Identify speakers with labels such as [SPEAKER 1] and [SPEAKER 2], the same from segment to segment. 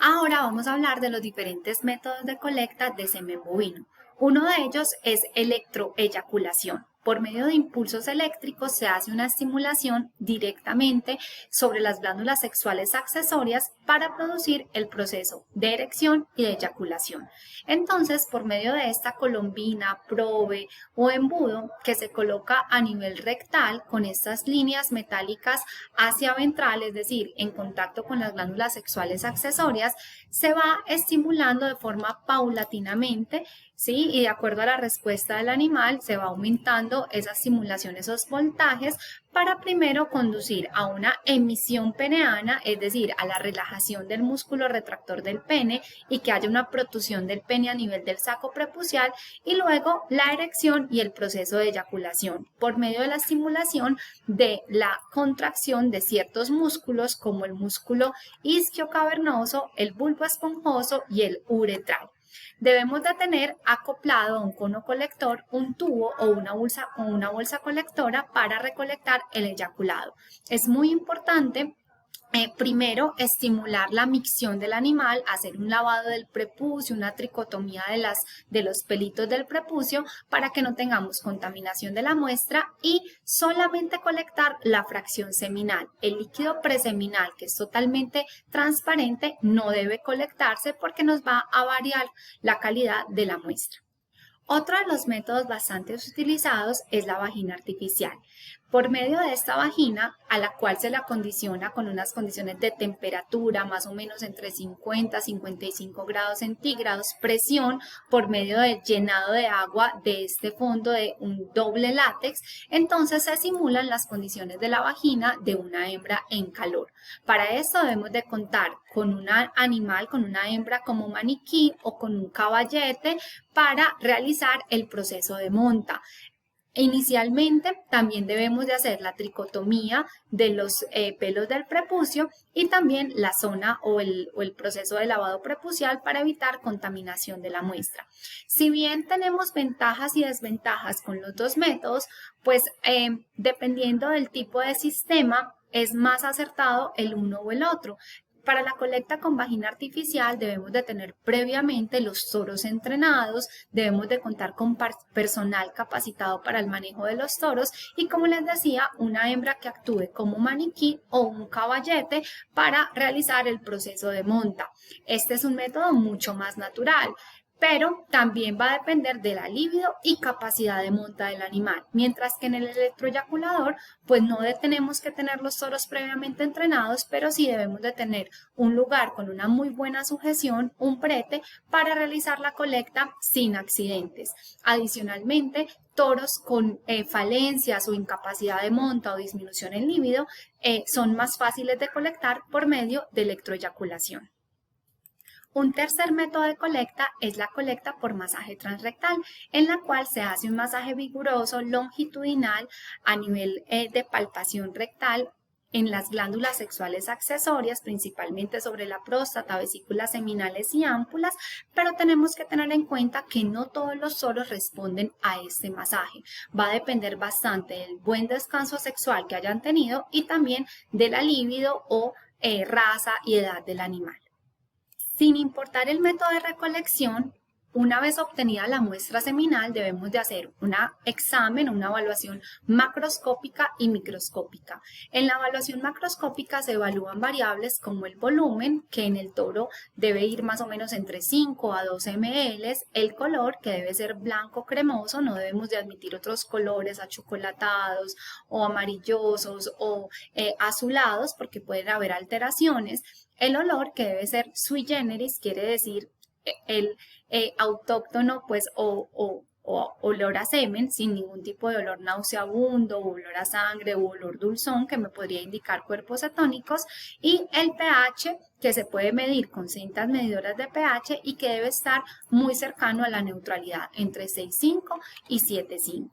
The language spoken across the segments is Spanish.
[SPEAKER 1] Ahora vamos a hablar de los diferentes métodos de colecta de semen bovino. Uno de ellos es electroeyaculación. Por medio de impulsos eléctricos se hace una estimulación directamente sobre las glándulas sexuales accesorias para producir el proceso de erección y de eyaculación. Entonces, por medio de esta colombina, probe o embudo que se coloca a nivel rectal con estas líneas metálicas hacia ventral, es decir, en contacto con las glándulas sexuales accesorias, se va estimulando de forma paulatinamente, ¿sí? Y de acuerdo a la respuesta del animal, se va aumentando esa estimulación, esos voltajes, para primero conducir a una emisión peneana, es decir, a la relajación del músculo retractor del pene y que haya una protusión del pene a nivel del saco prepucial, y luego la erección y el proceso de eyaculación por medio de la estimulación de la contracción de ciertos músculos como el músculo isquiocavernoso, el bulbo esponjoso y el uretral. Debemos de tener acoplado a un cono colector un tubo o una bolsa colectora para recolectar el eyaculado. Es muy importante primero estimular la micción del animal, hacer un lavado del prepucio, una tricotomía de los pelitos del prepucio para que no tengamos contaminación de la muestra y solamente colectar la fracción seminal. El líquido preseminal, que es totalmente transparente, no debe colectarse porque nos va a variar la calidad de la muestra. Otro de los métodos bastante utilizados es la vagina artificial. Por medio de esta vagina, a la cual se la condiciona con unas condiciones de temperatura más o menos entre 50 y 55 grados centígrados, presión por medio del llenado de agua de este fondo de un doble látex, entonces se simulan las condiciones de la vagina de una hembra en calor. Para esto debemos de contar con un animal, con una hembra como maniquí o con un caballete para realizar el proceso de monta. Inicialmente también debemos de hacer la tricotomía de los pelos del prepucio y también la zona o el proceso de lavado prepucial para evitar contaminación de la muestra. Si bien tenemos ventajas y desventajas con los dos métodos, pues dependiendo del tipo de sistema es más acertado el uno o el otro. Para la colecta con vagina artificial debemos de tener previamente los toros entrenados, debemos de contar con personal capacitado para el manejo de los toros y, como les decía, una hembra que actúe como maniquí o un caballete para realizar el proceso de monta. Este es un método mucho más natural, pero también va a depender de la libido y capacidad de monta del animal, mientras que en el electroeyaculador pues no tenemos que tener los toros previamente entrenados, pero sí debemos de tener un lugar con una muy buena sujeción, un prete, para realizar la colecta sin accidentes. Adicionalmente, toros con falencias o incapacidad de monta o disminución en libido son más fáciles de colectar por medio de electroeyaculación. Un tercer método de colecta es la colecta por masaje transrectal, en la cual se hace un masaje vigoroso longitudinal a nivel de palpación rectal en las glándulas sexuales accesorias, principalmente sobre la próstata, vesículas seminales y ámpulas, pero tenemos que tener en cuenta que no todos los toros responden a este masaje. Va a depender bastante del buen descanso sexual que hayan tenido y también de la libido o raza y edad del animal. Sin importar el método de recolección, una vez obtenida la muestra seminal, debemos de hacer un examen, una evaluación macroscópica y microscópica. En la evaluación macroscópica se evalúan variables como el volumen, que en el toro debe ir más o menos entre 5 a 12 ml, el color, que debe ser blanco cremoso, no debemos de admitir otros colores achocolatados o amarillosos o azulados porque pueden haber alteraciones. El olor, que debe ser sui generis, quiere decir el autóctono pues o olor a semen sin ningún tipo de olor nauseabundo, olor a sangre o olor dulzón que me podría indicar cuerpos cetónicos, y el pH, que se puede medir con cintas medidoras de pH y que debe estar muy cercano a la neutralidad entre 6,5 y 7,5.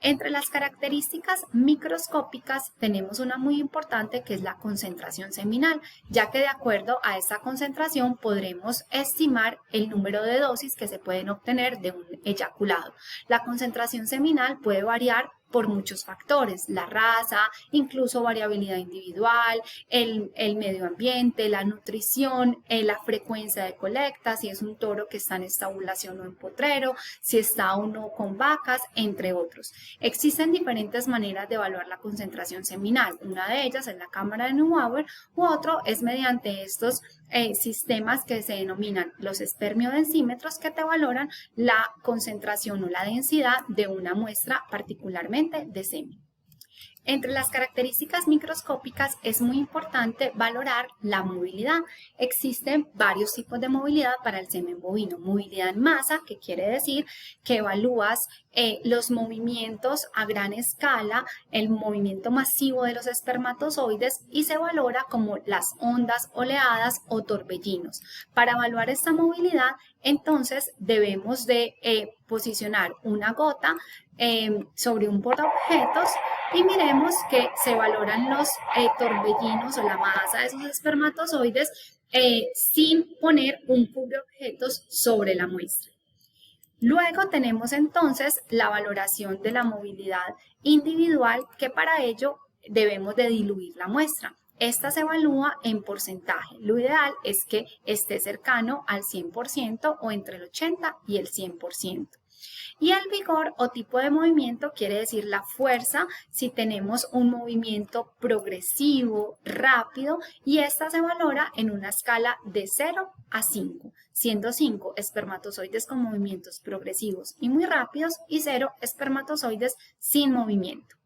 [SPEAKER 1] Entre las características microscópicas tenemos una muy importante, que es la concentración seminal, ya que de acuerdo a esta concentración podremos estimar el número de dosis que se pueden obtener de un eyaculado. La concentración seminal puede variar por muchos factores, la raza, incluso variabilidad individual, el medio ambiente, la nutrición, la frecuencia de colecta, si es un toro que está en estabulación o en potrero, si está o no con vacas, entre otros. Existen diferentes maneras de evaluar la concentración seminal. Una de ellas es la cámara de Neubauer u otro es mediante estos sistemas que se denominan los espermiodensímetros, que te valoran la concentración o la densidad de una muestra, particularmente de semen. Entre las características microscópicas es muy importante valorar la movilidad. Existen varios tipos de movilidad para el semen bovino. Movilidad en masa, que quiere decir que evalúas los movimientos a gran escala, el movimiento masivo de los espermatozoides, y se valora como las ondas, oleadas o torbellinos. Para evaluar esta movilidad, entonces debemos de posicionar una gota sobre un portaobjetos y miremos que se valoran los torbellinos o la masa de esos espermatozoides sin poner un cubreobjetos sobre la muestra. Luego tenemos entonces la valoración de la movilidad individual, que para ello debemos de diluir la muestra. Esta se evalúa en porcentaje. Lo ideal es que esté cercano al 100% o entre el 80 y el 100%. Y el vigor o tipo de movimiento quiere decir la fuerza, si tenemos un movimiento progresivo, rápido, y esta se valora en una escala de 0 a 5, siendo 5 espermatozoides con movimientos progresivos y muy rápidos y 0 espermatozoides sin movimiento.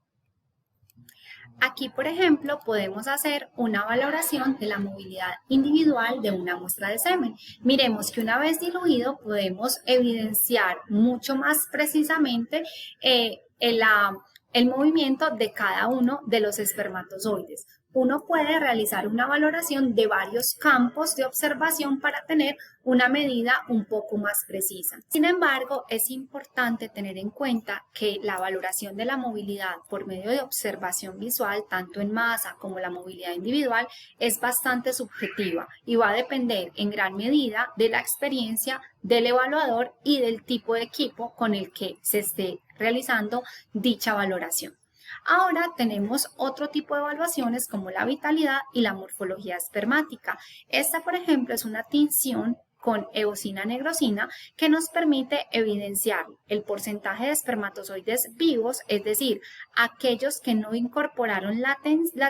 [SPEAKER 1] Aquí, por ejemplo, podemos hacer una valoración de la movilidad individual de una muestra de semen. Miremos que una vez diluido podemos evidenciar mucho más precisamente el movimiento de cada uno de los espermatozoides. Uno puede realizar una valoración de varios campos de observación para tener una medida un poco más precisa. Sin embargo, es importante tener en cuenta que la valoración de la movilidad por medio de observación visual, tanto en masa como la movilidad individual, es bastante subjetiva y va a depender en gran medida de la experiencia del evaluador y del tipo de equipo con el que se esté realizando dicha valoración. Ahora tenemos otro tipo de evaluaciones como la vitalidad y la morfología espermática. Esta, por ejemplo, es una tinción con eosina negrosina que nos permite evidenciar el porcentaje de espermatozoides vivos, es decir, aquellos que no incorporaron la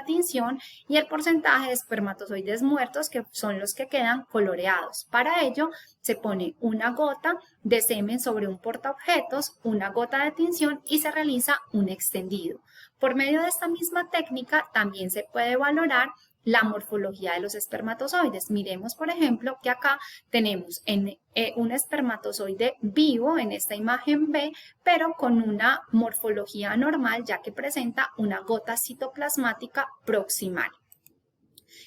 [SPEAKER 1] tinción, y el porcentaje de espermatozoides muertos, que son los que quedan coloreados. Para ello se pone una gota de semen sobre un portaobjetos, una gota de tinción y se realiza un extendido. Por medio de esta misma técnica también se puede valorar la morfología de los espermatozoides. Miremos, por ejemplo, que acá tenemos un espermatozoide vivo en esta imagen B, pero con una morfología anormal, ya que presenta una gota citoplasmática proximal.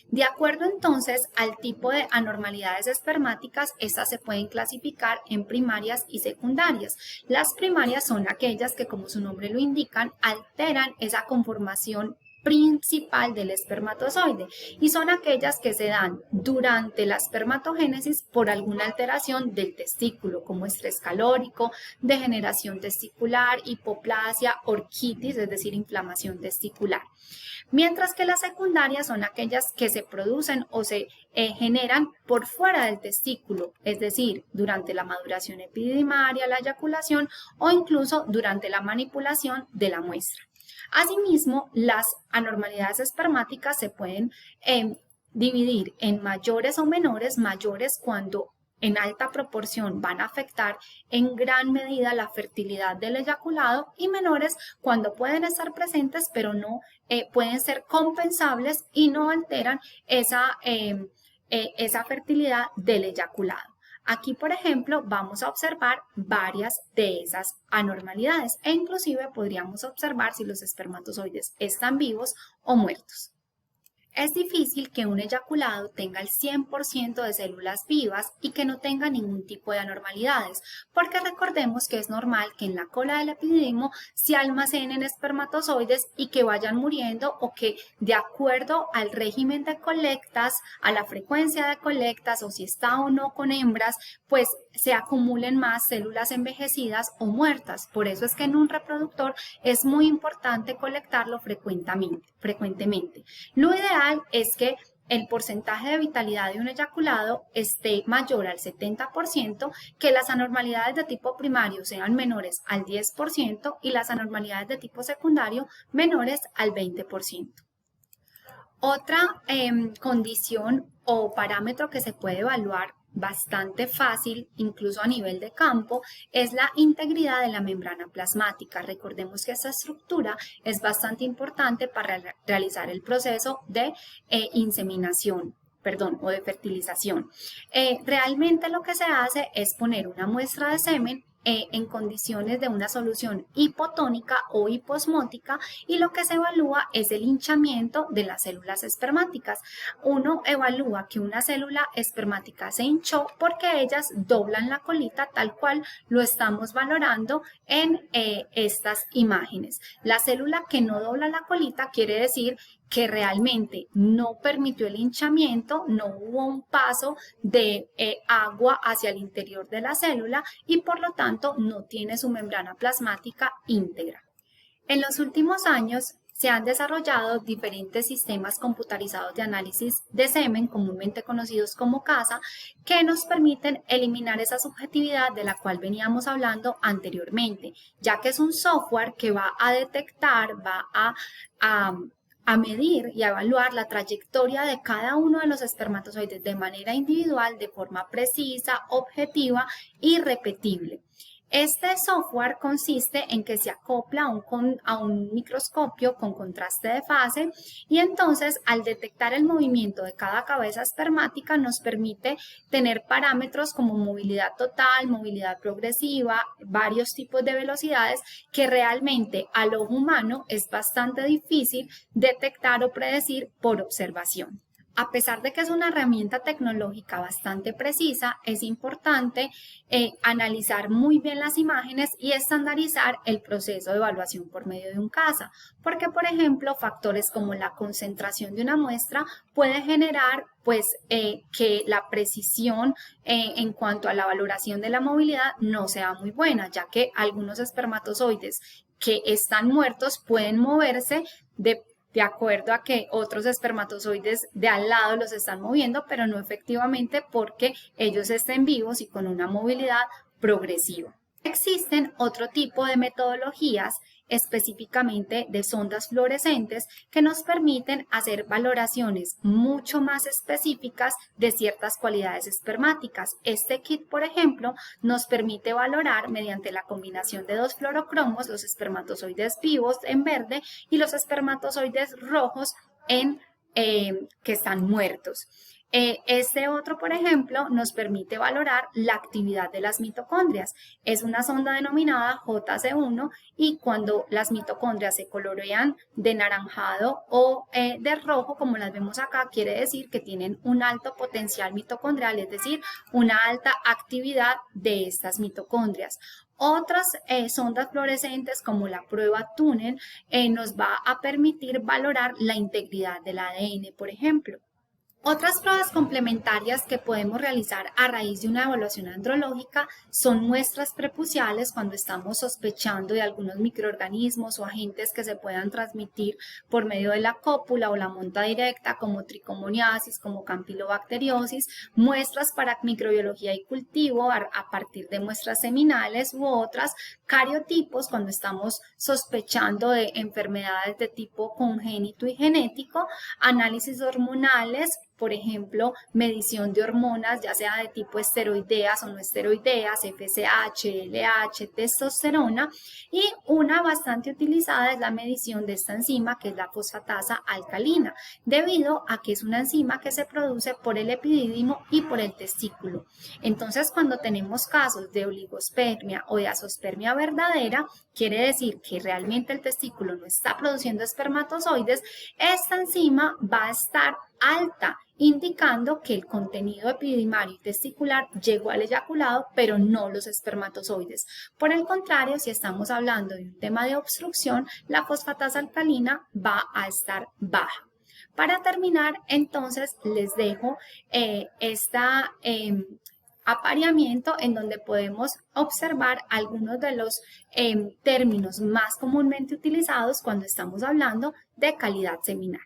[SPEAKER 1] De acuerdo entonces al tipo de anormalidades espermáticas, estas se pueden clasificar en primarias y secundarias. Las primarias son aquellas que, como su nombre lo indican, alteran esa conformación principal del espermatozoide y son aquellas que se dan durante la espermatogénesis por alguna alteración del testículo, como estrés calórico, degeneración testicular, hipoplasia, orquitis, es decir, inflamación testicular. Mientras que las secundarias son aquellas que se producen o se generan por fuera del testículo, es decir, durante la maduración epididimaria, la eyaculación o incluso durante la manipulación de la muestra. Asimismo, las anormalidades espermáticas se pueden dividir en mayores o menores, mayores cuando en alta proporción van a afectar en gran medida la fertilidad del eyaculado, y menores cuando pueden estar presentes pero no pueden ser compensables y no alteran esa fertilidad del eyaculado. Aquí, por ejemplo, vamos a observar varias de esas anormalidades e inclusive podríamos observar si los espermatozoides están vivos o muertos. Es difícil que un eyaculado tenga el 100% de células vivas y que no tenga ningún tipo de anormalidades, porque recordemos que es normal que en la cola del epididimo se almacenen espermatozoides y que vayan muriendo, o que de acuerdo al régimen de colectas, a la frecuencia de colectas o si está o no con hembras, pues se acumulen más células envejecidas o muertas. Por eso es que en un reproductor es muy importante colectarlo frecuentemente. Lo ideal es que el porcentaje de vitalidad de un eyaculado esté mayor al 70%, que las anormalidades de tipo primario sean menores al 10% y las anormalidades de tipo secundario menores al 20%. Otra condición o parámetro que se puede evaluar bastante fácil, incluso a nivel de campo, es la integridad de la membrana plasmática. Recordemos que esta estructura es bastante importante para realizar el proceso de inseminación. O de fertilización. Realmente lo que se hace es poner una muestra de semen en condiciones de una solución hipotónica o hiposmótica, y lo que se evalúa es el hinchamiento de las células espermáticas. Uno evalúa que una célula espermática se hinchó porque ellas doblan la colita, tal cual lo estamos valorando en estas imágenes. La célula que no dobla la colita quiere decir que realmente no permitió el hinchamiento, no hubo un paso de agua hacia el interior de la célula y por lo tanto no tiene su membrana plasmática íntegra. En los últimos años se han desarrollado diferentes sistemas computarizados de análisis de semen, comúnmente conocidos como CASA, que nos permiten eliminar esa subjetividad de la cual veníamos hablando anteriormente, ya que es un software que va a detectar, va a medir y a evaluar la trayectoria de cada uno de los espermatozoides de manera individual, de forma precisa, objetiva y repetible. Este software consiste en que se acopla a un microscopio con contraste de fase, y entonces al detectar el movimiento de cada cabeza espermática nos permite tener parámetros como movilidad total, movilidad progresiva, varios tipos de velocidades que realmente al ojo humano es bastante difícil detectar o predecir por observación. A pesar de que es una herramienta tecnológica bastante precisa, es importante analizar muy bien las imágenes y estandarizar el proceso de evaluación por medio de un CASA, porque, por ejemplo, factores como la concentración de una muestra puede generar que la precisión en cuanto a la valoración de la movilidad no sea muy buena, ya que algunos espermatozoides que están muertos pueden moverse de acuerdo a que otros espermatozoides de al lado los están moviendo, pero no efectivamente porque ellos estén vivos y con una movilidad progresiva. Existen otro tipo de metodologías, específicamente de sondas fluorescentes, que nos permiten hacer valoraciones mucho más específicas de ciertas cualidades espermáticas. Este kit, por ejemplo, nos permite valorar mediante la combinación de dos fluorocromos los espermatozoides vivos en verde y los espermatozoides rojos que están muertos. Este otro, por ejemplo, nos permite valorar la actividad de las mitocondrias. Es una sonda denominada JC1, y cuando las mitocondrias se colorean de naranjado o de rojo, como las vemos acá, quiere decir que tienen un alto potencial mitocondrial, es decir, una alta actividad de estas mitocondrias. Otras sondas fluorescentes, como la prueba túnel, nos va a permitir valorar la integridad del ADN, por ejemplo. Otras pruebas complementarias que podemos realizar a raíz de una evaluación andrológica son muestras prepuciales cuando estamos sospechando de algunos microorganismos o agentes que se puedan transmitir por medio de la cópula o la monta directa, como tricomoniasis, como campilobacteriosis, muestras para microbiología y cultivo a partir de muestras seminales u otras, cariotipos cuando estamos sospechando de enfermedades de tipo congénito y genético, análisis hormonales, por ejemplo, medición de hormonas, ya sea de tipo esteroideas o no esteroideas, FSH, LH, testosterona, y una bastante utilizada es la medición de esta enzima, que es la fosfatasa alcalina, debido a que es una enzima que se produce por el epidídimo y por el testículo. Entonces, cuando tenemos casos de oligospermia o de azospermia verdadera, quiere decir que realmente el testículo no está produciendo espermatozoides, esta enzima va a estar alta, indicando que el contenido epididimario y testicular llegó al eyaculado, pero no los espermatozoides. Por el contrario, si estamos hablando de un tema de obstrucción, la fosfatasa alcalina va a estar baja. Para terminar, entonces, les dejo esta apareamiento, en donde podemos observar algunos de los términos más comúnmente utilizados cuando estamos hablando de calidad seminal.